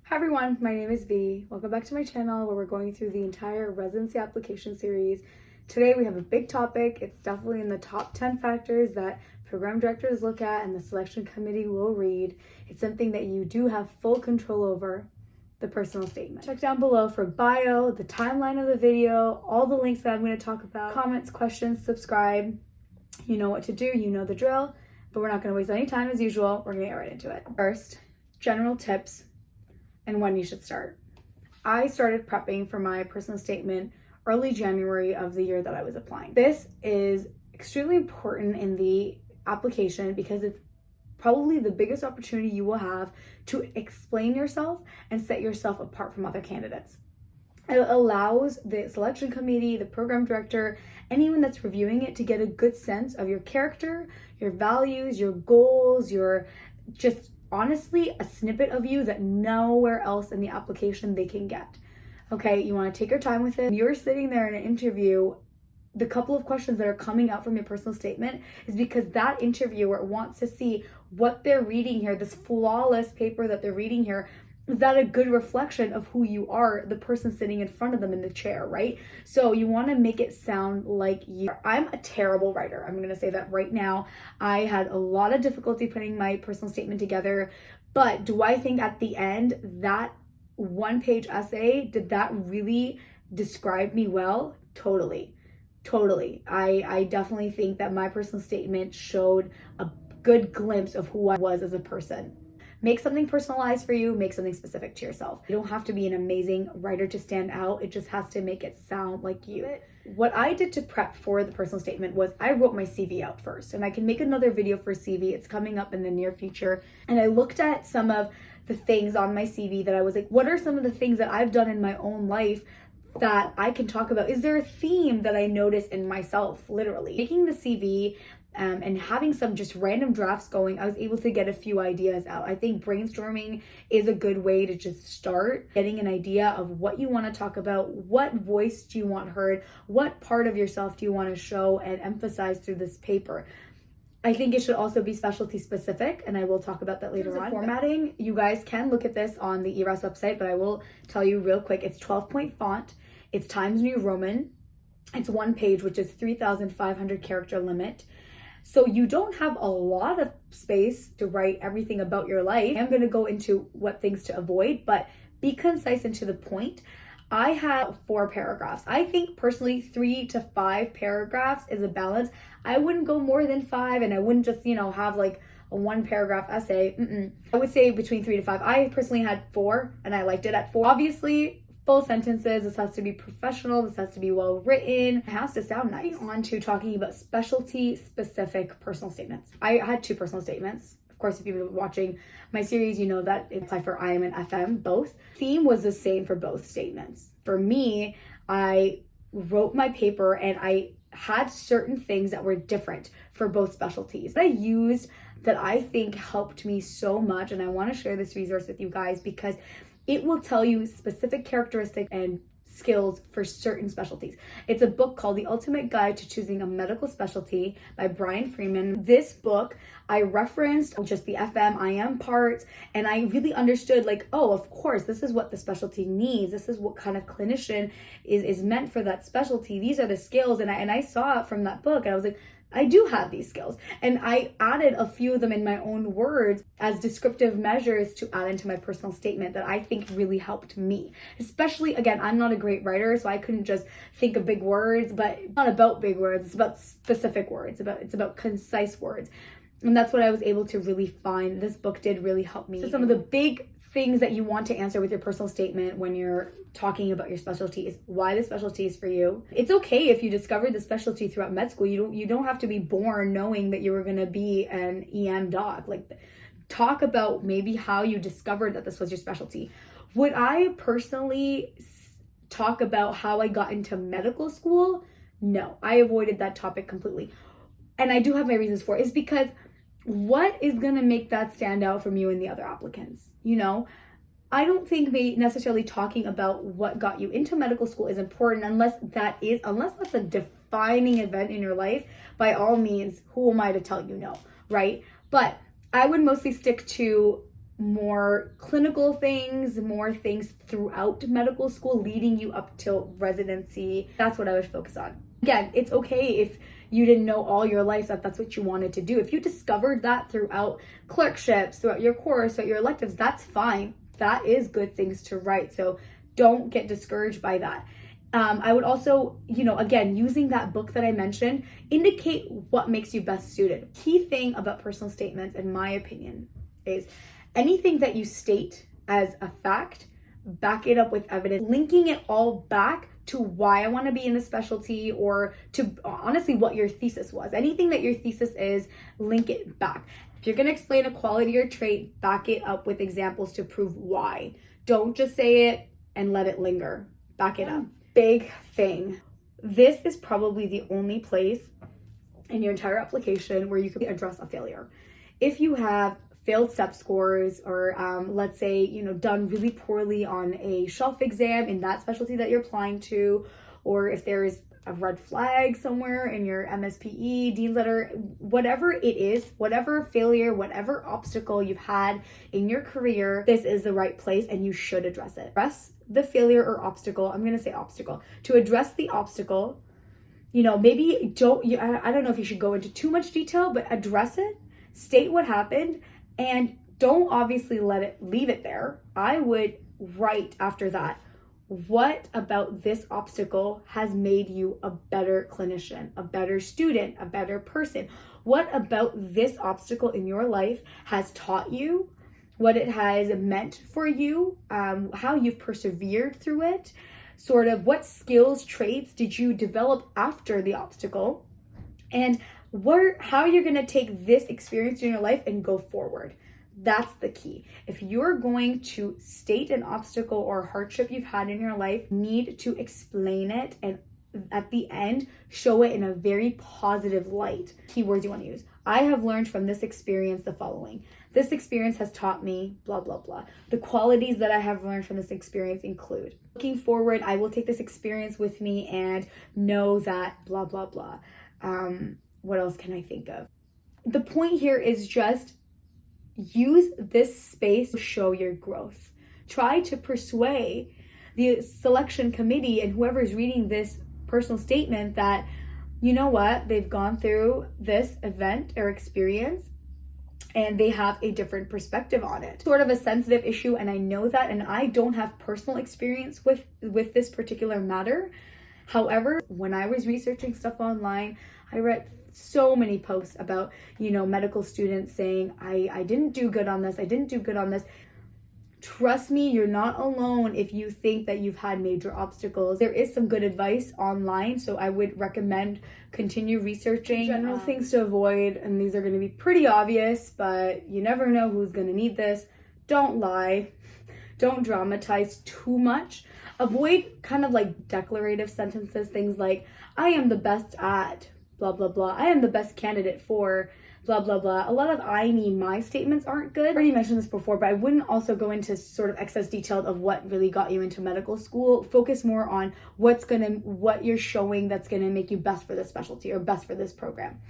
Hi everyone, my name is V. Welcome back to my channel where we're going through the entire residency application series. Today we have a big topic. It's definitely in the top 10 factors that program directors look at and the selection committee will read. It's something that you do have full control over, the personal statement. Check down below for bio, the timeline of the video, all the links that I'm going to talk about, comments, questions, subscribe. You know what to do, you know the drill, but we're not going to waste any time as usual. We're going to get right into it. First, general tips and when you should start. I started prepping for my personal statement early January of the year that I was applying. This is extremely important in the application because it's probably the biggest opportunity you will have to explain yourself and set yourself apart from other candidates. It allows the selection committee, the program director, anyone that's reviewing it to get a good sense of your character, your values, your goals, your just honestly a snippet of you that nowhere else in the application they can get. Okay, you want to take your time with it. You're sitting there in an interview, the couple of questions that are coming out from your personal statement is because that interviewer wants to see what they're reading here, this flawless paper that they're reading here. Is that a good reflection of who you are, the person sitting in front of them in the chair, right? So you want to make it sound like you. I'm a terrible writer. I'm going to say that right now. I had a lot of difficulty putting my personal statement together, but do I think at the end that one-page essay, did that really describe me well? Totally. I definitely think that my personal statement showed a good glimpse of who I was as a person. Make something personalized for you, make something specific to yourself. You don't have to be an amazing writer to stand out. It just has to make it sound like you. What I did to prep for the personal statement was I wrote my CV out first, and I can make another video for CV. It's coming up in the near future. And I looked at some of the things on my CV that I was like, what are some of the things that I've done in my own life that I can talk about? Is there a theme that I notice in myself, literally? Making the CV and having some just random drafts going, I was able to get a few ideas out. I think brainstorming is a good way to just start getting an idea of what you want to talk about, what voice do you want heard, what part of yourself do you want to show and emphasize through this paper. I think it should also be specialty specific, and I will talk about that later on. Formatting, you guys can look at this on the ERAS website, but I will tell you real quick, it's 12-point font, it's Times New Roman, it's one page, which is 3,500 character limit. So you don't have a lot of space to write everything about your life. I'm going to go into what things to avoid, but be concise and to the point. I have 4 paragraphs. I think personally 3 to 5 paragraphs is a balance. I wouldn't go more than 5, and I wouldn't just, have like a 1-paragraph essay. I would say between 3 to 5. I personally had 4 and I liked it at 4. Obviously, full sentences. This has to be professional. This has to be well written. It has to sound nice. On to talking about specialty specific personal statements. I had 2 personal statements. Of course, if you've been watching my series, you know that it applied for IM and FM, both. Theme was the same for both statements. For me, I wrote my paper and I had certain things that were different for both specialties that I used that I think helped me so much. And I want to share this resource with you guys because it will tell you specific characteristics and skills for certain specialties. It's a book called The Ultimate Guide to Choosing a Medical Specialty by Brian Freeman. This book, I referenced just the FM, IM parts, and I really understood like, oh, of course, this is what the specialty needs. This is what kind of clinician is meant for that specialty. These are the skills. And I saw it from that book and I was like, I do have these skills. And I added a few of them in my own words as descriptive measures to add into my personal statement that I think really helped me. Especially, again, I'm not a great writer, so I couldn't just think of big words, but it's not about big words. It's about specific words. It's about concise words. And that's what I was able to really find. This book did really help me. So some of the big things that you want to answer with your personal statement when you're talking about your specialty is why the specialty is for you. It's okay if you discovered the specialty throughout med school. You don't have to be born knowing that you were going to be an EM doc. Like, talk about maybe how you discovered that this was your specialty. Would I personally talk about how I got into medical school? No, I avoided that topic completely. And I do have my reasons for it. It's because what is going to make that stand out from you and the other applicants? I don't think necessarily talking about what got you into medical school is important unless that's a defining event in your life. By all means, who am I to tell you no, right? But I would mostly stick to more clinical things, more things throughout medical school leading you up till residency. That's what I would focus on. Again, it's okay if you didn't know all your life that that's what you wanted to do. If you discovered that throughout clerkships, throughout your course, throughout your electives, that's fine. That is good things to write. So don't get discouraged by that. I would also, again, using that book that I mentioned, indicate what makes you best suited. Key thing about personal statements, in my opinion, is anything that you state as a fact, back it up with evidence, linking it all back to why I want to be in the specialty, or to honestly what your thesis was. Anything that your thesis is, link it back. If you're going to explain a quality or trait, back it up with examples to prove why. Don't just say it and let it linger. Back it up. Big thing. This is probably the only place in your entire application where you could address a failure. If you have failed step scores, or let's say, done really poorly on a shelf exam in that specialty that you're applying to, or if there is a red flag somewhere in your MSPE, Dean's letter, whatever it is, whatever failure, whatever obstacle you've had in your career, this is the right place and you should address it. Address the failure or obstacle. I'm going to say obstacle. To address the obstacle, maybe I don't know if you should go into too much detail, but address it, state what happened, and don't obviously leave it there. I would write after that, what about this obstacle has made you a better clinician, a better student, a better person? What about this obstacle in your life has taught you, what it has meant for you, how you've persevered through it, sort of what skills, traits did you develop after the obstacle, and how you're going to take this experience in your life and go forward. That's the key. If you're going to state an obstacle or hardship you've had in your life, you need to explain it, and at the end, show it in a very positive light. Keywords you want to use. I have learned from this experience the following. This experience has taught me blah, blah, blah. The qualities that I have learned from this experience include, looking forward, I will take this experience with me and know that blah, blah, blah. What else can I think of? The point here is just use this space to show your growth. Try to persuade the selection committee and whoever's reading this personal statement that, you know what, they've gone through this event or experience and they have a different perspective on it. Sort of a sensitive issue, and I know that, and I don't have personal experience with this particular matter. However, when I was researching stuff online, I read so many posts about, medical students saying, I didn't do good on this, I didn't do good on this. Trust me, you're not alone if you think that you've had major obstacles. There is some good advice online, so I would recommend continue researching. General things to avoid, and these are going to be pretty obvious, but you never know who's going to need this. Don't lie. Don't dramatize too much. Avoid kind of like declarative sentences, things like, I am the best at blah, blah, blah. I am the best candidate for blah, blah, blah. A lot of I, me, my statements aren't good. I already mentioned this before, but I wouldn't also go into sort of excess detail of what really got you into medical school. Focus more on what you're showing that's going to make you best for this specialty or best for this program.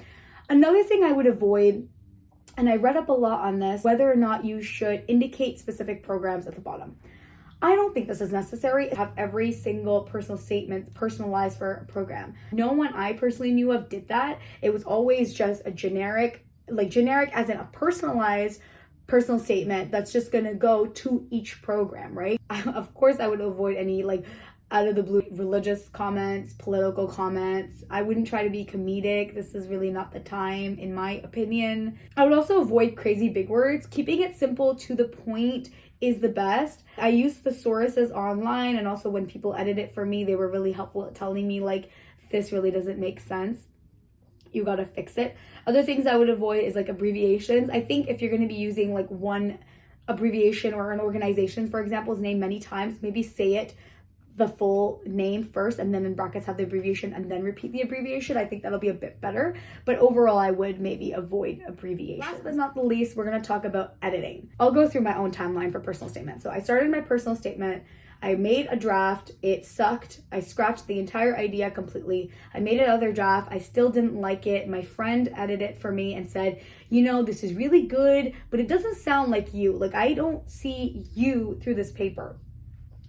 Another thing I would avoid, and I read up a lot on this, whether or not you should indicate specific programs at the bottom. I don't think this is necessary to have every single personal statement personalized for a program. No one I personally knew of did that. It was always just a generic as in a personalized personal statement that's just gonna go to each program, right? Of course, I would avoid any out of the blue religious comments, political comments. I wouldn't try to be comedic. This is really not the time, in my opinion. I would also avoid crazy big words. Keeping it simple to the point is the best. I use thesauruses online, and also when people edit it for me, they were really helpful at telling me this really doesn't make sense. You gotta fix it. Other things I would avoid is abbreviations. I think if you're gonna be using one abbreviation or an organization, for example's name many times, maybe say it the full name first and then in brackets have the abbreviation and then repeat the abbreviation. I think that'll be a bit better, but overall I would maybe avoid abbreviations. Last but not the least, we're going to talk about editing. I'll go through my own timeline for personal statement. So I started my personal statement, I made a draft, it sucked, I scratched the entire idea completely, I made another draft, I still didn't like it, my friend edited it for me and said, you know, this is really good, but it doesn't sound like you, like I don't see you through this paper.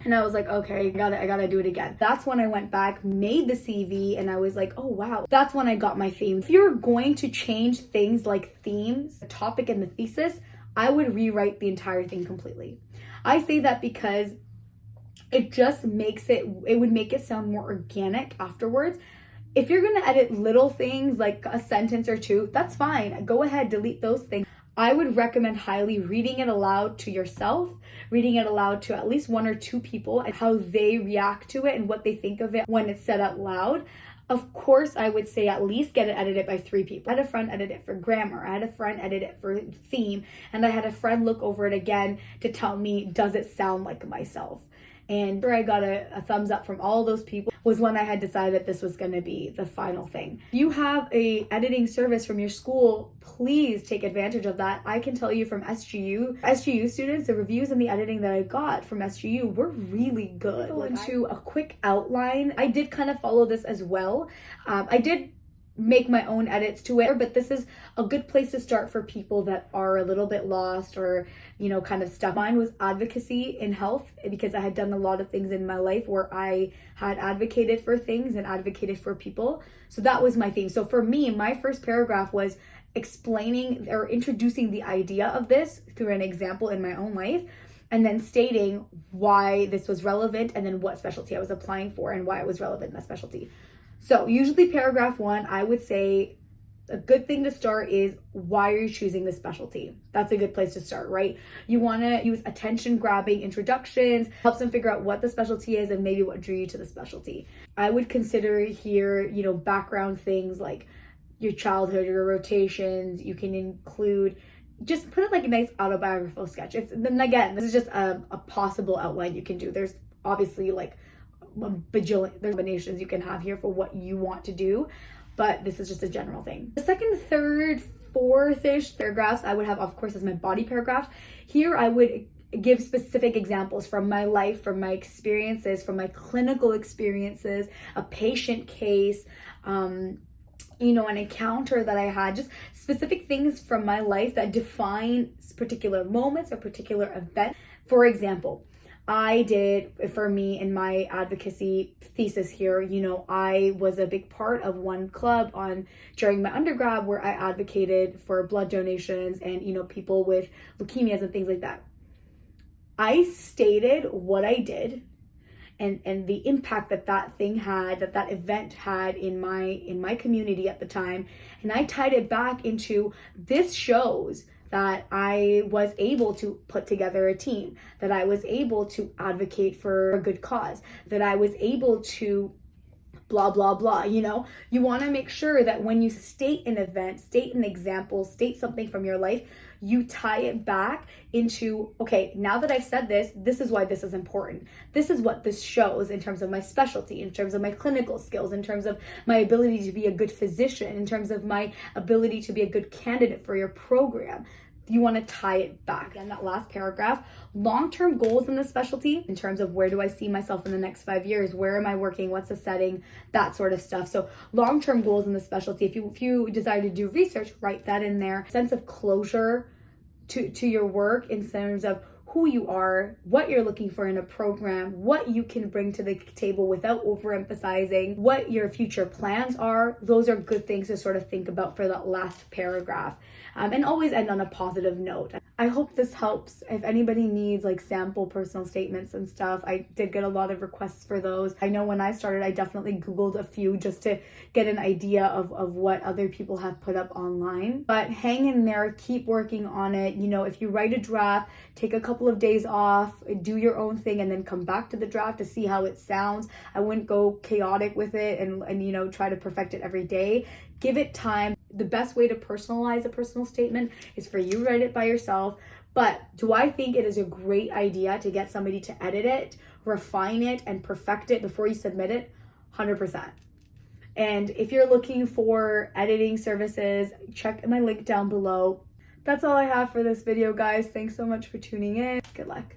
And I was like, okay, I gotta do it again. That's when I went back, made the CV, and I was like, oh wow. That's when I got my theme. If you're going to change things like themes, the topic and the thesis, I would rewrite the entire thing completely. I say that because it just makes it would make it sound more organic afterwards. If you're gonna edit little things like a sentence or two, that's fine. Go ahead, delete those things. I would recommend highly reading it aloud to yourself, reading it aloud to at least one or two people and how they react to it and what they think of it when it's said out loud. Of course, I would say at least get it edited by 3 people. I had a friend edit it for grammar, I had a friend edit it for theme, and I had a friend look over it again to tell me, does it sound like myself? And I got a thumbs up from all those people was when I had decided that this was going to be the final thing. If you have a editing service from your school, please take advantage of that. I can tell you from SGU students, the reviews and the editing that I got from SGU were really good. Into a quick outline, I did kind of follow this as well. I did make my own edits to it, but this is a good place to start for people that are a little bit lost or, you know, kind of stuck. Mine was advocacy in health because I had done a lot of things in my life where I had advocated for things and advocated for people. So that was my theme. So for me, my first paragraph was explaining or introducing the idea of this through an example in my own life, and then stating why this was relevant and then what specialty I was applying for and why it was relevant in that specialty. So usually paragraph 1, I would say a good thing to start is why are you choosing this specialty? That's a good place to start, right? You want to use attention grabbing introductions, helps them figure out what the specialty is and maybe what drew you to the specialty. I would consider here, you know, background things like your childhood, your rotations. You can include, just put it like a nice autobiographical sketch. Then again, this is just a possible outline you can do. There's obviously like there's combinations you can have here for what you want to do, but this is just a general thing. The second, third, fourth-ish paragraphs I would have, of course, as my body paragraph. Here I would give specific examples from my life, from my experiences, from my clinical experiences, a patient case, you know, an encounter that I had, just specific things from my life that define particular moments or particular events. For example, I did, for me in my advocacy thesis here, you know, I was a big part of one club during my undergrad where I advocated for blood donations and, you know, people with leukemias and things like that. I stated what I did and the impact that event had in my community at the time. And I tied it back into, this shows that I was able to put together a team, that I was able to advocate for a good cause, that I was able to blah, blah, blah. You know, you want to make sure that when you state an event, state an example, state something from your life, you tie it back into, okay, now that I've said this, this is why this is important. This is what this shows in terms of my specialty, in terms of my clinical skills, in terms of my ability to be a good physician, in terms of my ability to be a good candidate for your program. You want to tie it back. And that last paragraph, long-term goals in the specialty in terms of where do I see myself in the next 5 years? Where am I working? What's the setting? That sort of stuff. So long-term goals in the specialty. If you desire to do research, write that in there. Sense of closure to your work in terms of who you are, what you're looking for in a program, what you can bring to the table without overemphasizing, what your future plans are. Those are good things to sort of think about for that last paragraph. And always end on a positive note. I hope this helps. If anybody needs like sample personal statements and stuff, I did get a lot of requests for those. I know when I started, I definitely Googled a few just to get an idea of what other people have put up online. But hang in there, keep working on it. You know, if you write a draft, take a couple of days off, do your own thing, and then come back to the draft to see how it sounds. I wouldn't go chaotic with it and you know, try to perfect it every day. Give it time. The best way to personalize a personal statement is for you to write it by yourself, But do I think it is a great idea to get somebody to edit it, refine it, and perfect it before you submit it? 100%. And if you're looking for editing services, check my link down below. That's all I have for this video, guys. Thanks so much for tuning in. Good luck.